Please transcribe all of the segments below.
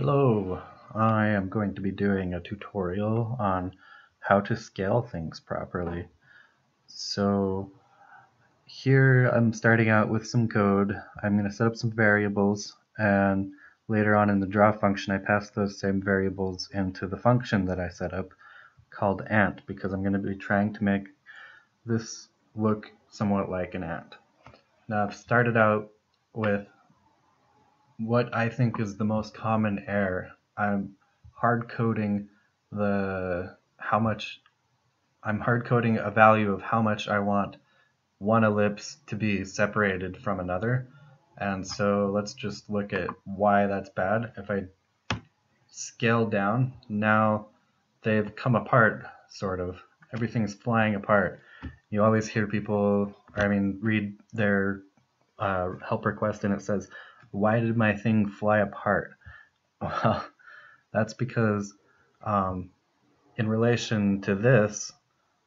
Hello, I am going to be doing a tutorial on how to scale things properly. So here I'm starting out with some code. I'm going to set up some variables, and later on in the draw function I pass those same variables into the function that I set up called ant, because I'm going to be trying to make this look somewhat like an ant. Now I've started out with what I think is the most common error. I'm hard coding I'm hard coding a value of how much I want one ellipse to be separated from another. And so let's just look at why that's bad. If I scale down, now they've come apart, sort of. Everything's flying apart. You always hear people, read their help request and it says, "Why did my thing fly apart?" Well, that's because in relation to this,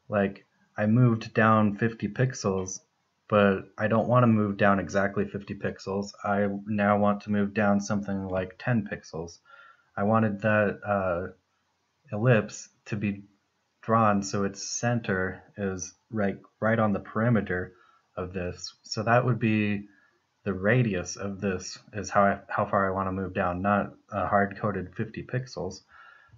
like, I moved down 50 pixels, but I don't want to move down exactly 50 pixels. I now want to move down something like 10 pixels. I wanted that ellipse to be drawn so its center is right on the perimeter of this. So that would be the radius of this, is how far I want to move down, not a hard-coded 50 pixels.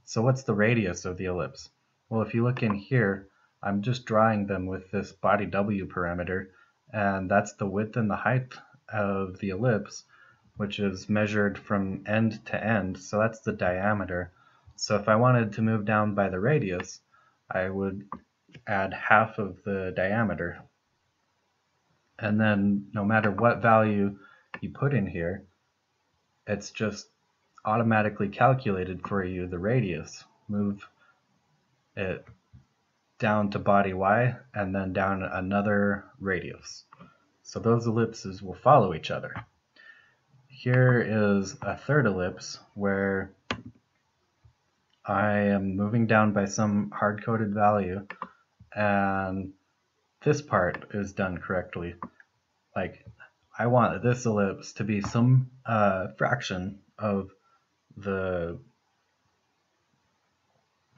So what's the radius of the ellipse? Well, if you look in here, I'm just drawing them with this body W parameter, and that's the width and the height of the ellipse, which is measured from end to end, so that's the diameter. So if I wanted to move down by the radius, I would add half of the diameter. And then no matter what value you put in here, it's just automatically calculated for you the radius. Move it down to body Y and then down another radius. So those ellipses will follow each other. Here is a third ellipse where I am moving down by some hard-coded value, and this part is done correctly. Like, I want this ellipse to be some fraction of the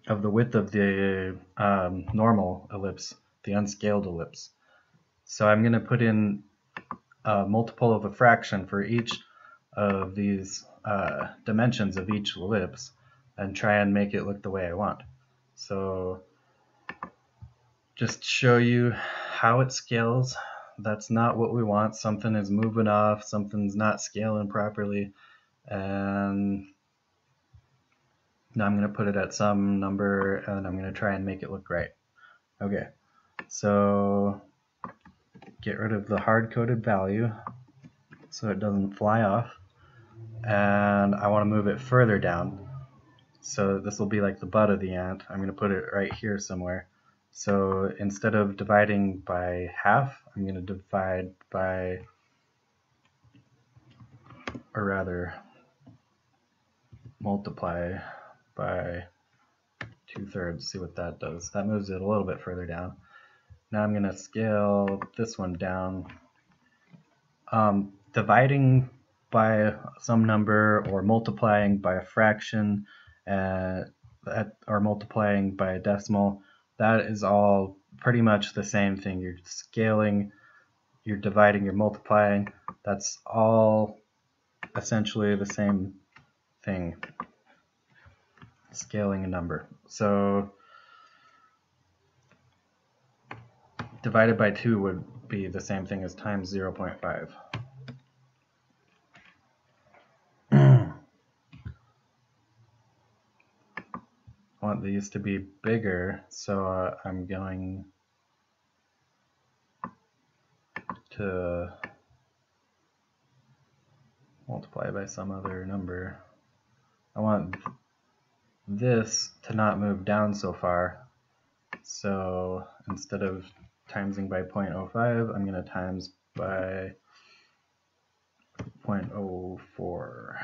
width of the normal ellipse, the unscaled ellipse. So I'm going to put in a multiple of a fraction for each of these dimensions of each ellipse and try and make it look the way I want. So just show you how it scales. That's not what we want. Something is moving off, something's not scaling properly, and now I'm going to put it at some number and I'm going to try and make it look right. Okay, so get rid of the hard-coded value so it doesn't fly off, and I want to move it further down. So this will be like the butt of the ant. I'm going to put it right here somewhere. So instead of dividing by half, I'm going to divide by, or rather multiply by 2/3. See what that does. That moves it a little bit further down. Now I'm going to scale this one down. Dividing by some number or multiplying by a fraction or multiplying by a decimal, that is all pretty much the same thing. You're scaling, you're dividing, you're multiplying. That's all essentially the same thing. Scaling a number. So divided by 2 would be the same thing as times 0.5. I want these to be bigger, so I'm going to multiply by some other number. I want this to not move down so far, so instead of timesing by 0.05, I'm going to times by 0.04.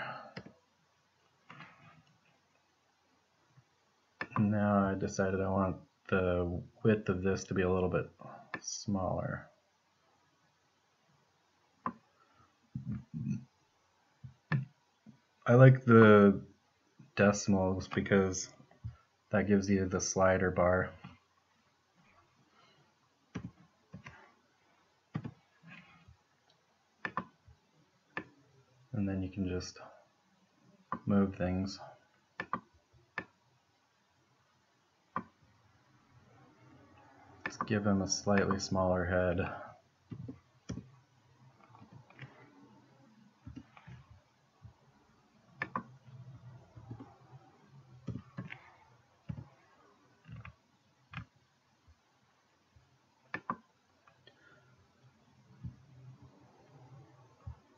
Now I decided I want the width of this to be a little bit smaller. I like the decimals because that gives you the slider bar. And then you can just move things. Let's give him a slightly smaller head.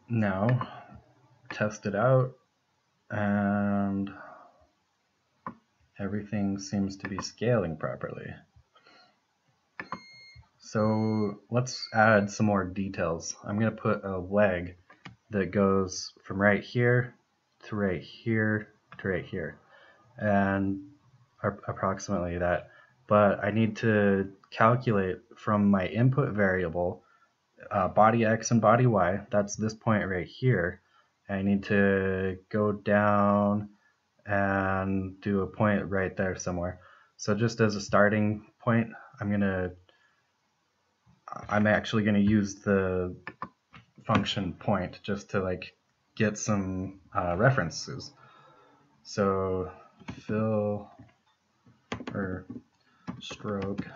Now, test it out, and everything seems to be scaling properly. So let's add some more details. I'm going to put a leg that goes from right here to right here to right here, and approximately that. But I need to calculate from my input variable body X and body Y. That's this point right here. I need to go down and do a point right there somewhere. So just as a starting point, I'm actually going to use the function point just to like get some references. So fill or stroke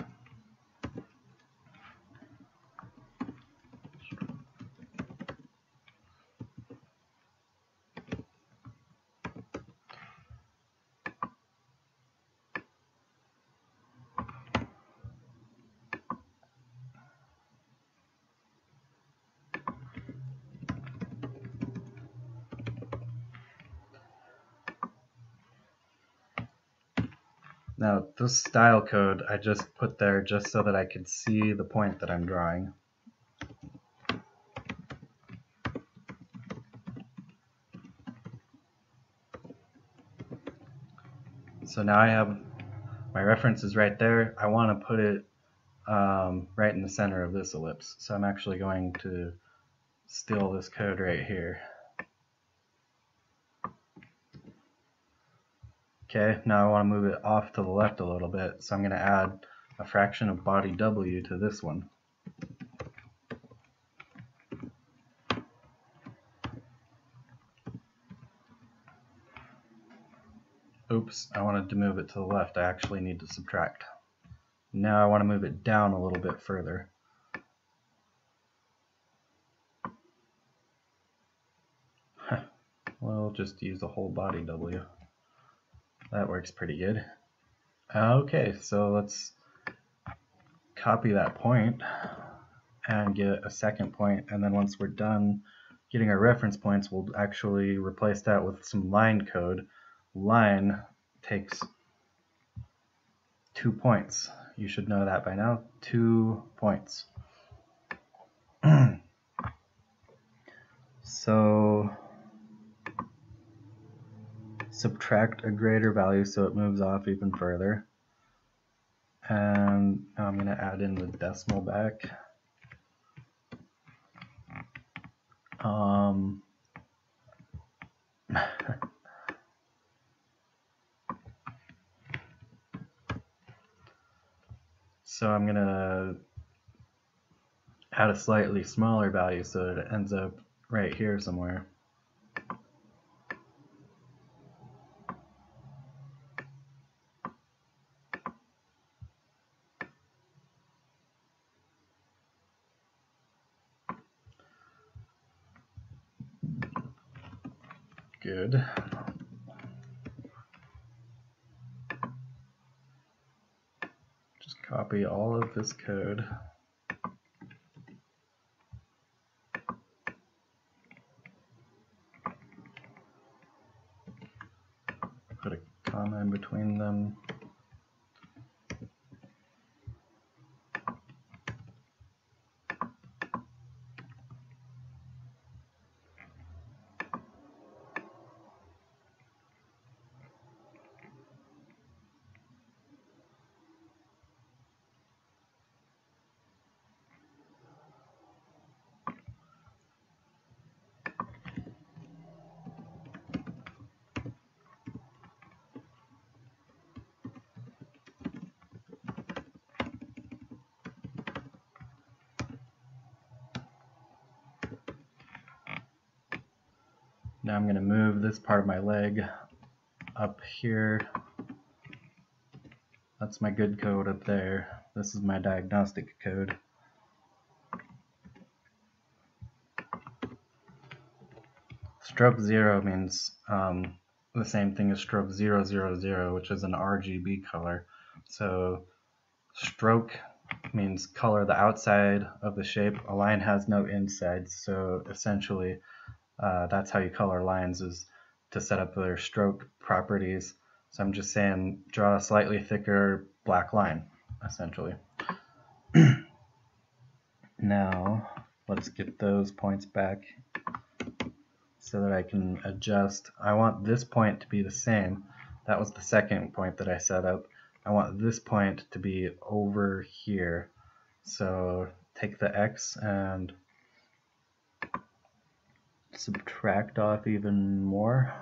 Now this style code I just put there just so that I could see the point that I'm drawing. So now I have my references right there. I want to put it right in the center of this ellipse. So I'm actually going to steal this code right here. Okay, now I want to move it off to the left a little bit, so I'm going to add a fraction of body W to this one. Oops, I wanted to move it to the left. I actually need to subtract. Now I want to move it down a little bit further. We'll just use the whole body W. That works pretty good. Okay, so let's copy that point and get a second point, and then once we're done getting our reference points, we'll actually replace that with some line code. Line takes 2 points. You should know that by now. 2 points. So subtract a greater value so it moves off even further. And now I'm going to add in the decimal back. So I'm going to add a slightly smaller value so that it ends up right here somewhere. Good. Just copy all of this code. Put a comma in between them. Now I'm going to move this part of my leg up here. That's my good code up there. This is my diagnostic code. Stroke 0 means the same thing as stroke 000, which is an RGB color. So stroke means color the outside of the shape. A line has no insides, so essentially that's how you color lines, is to set up their stroke properties. So I'm just saying draw a slightly thicker black line, essentially. Now let's get those points back so that I can adjust. I want this point to be the same. That was the second point that I set up. I want this point to be over here. So take the X and subtract off even more.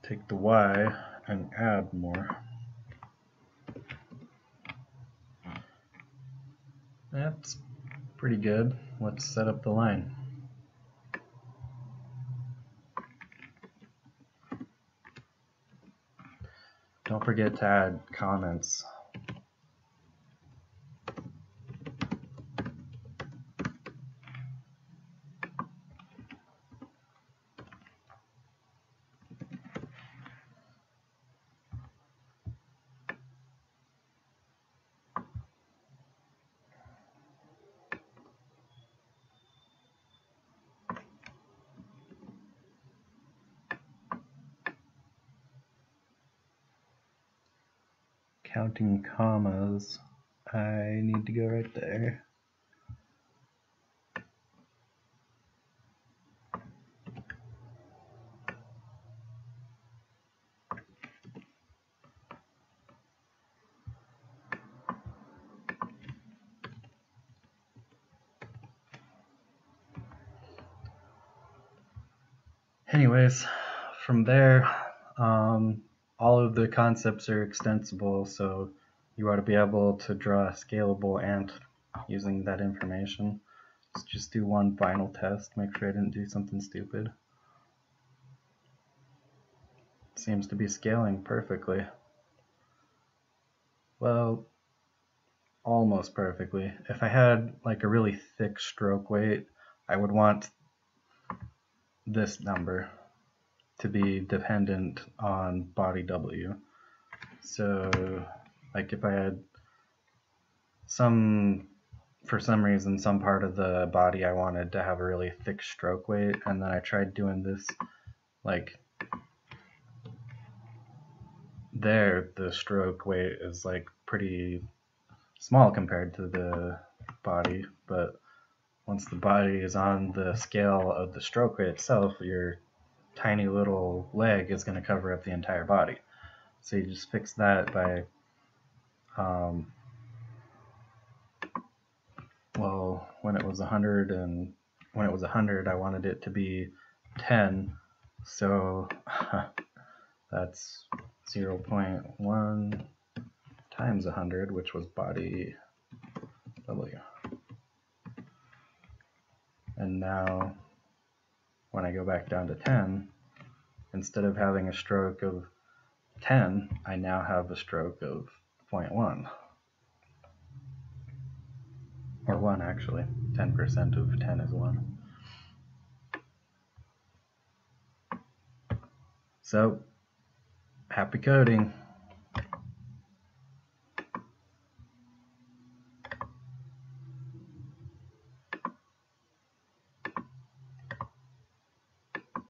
Take the Y and add more. That's pretty good. Let's set up the line. Don't forget to add comments. Counting commas, I need to go right there. Anyways, from there, all of the concepts are extensible, so you ought to be able to draw a scalable ant using that information. Let's just do one final test, make sure I didn't do something stupid. Seems to be scaling perfectly. Well, almost perfectly. If I had like a really thick stroke weight, I would want this number to be dependent on body W. So like if I had for some reason some part of the body I wanted to have a really thick stroke weight, and then I tried doing this, like there the stroke weight is like pretty small compared to the body, but once the body is on the scale of the stroke weight itself, your tiny little leg is going to cover up the entire body. So you just fix that by well, when it was 100 I wanted it to be 10, so that's 0.1 times 100, which was body W. And now when I go back down to 10, instead of having a stroke of 10, I now have a stroke of 0.1. Or 1 actually. 10% of 10 is 1. So, happy coding!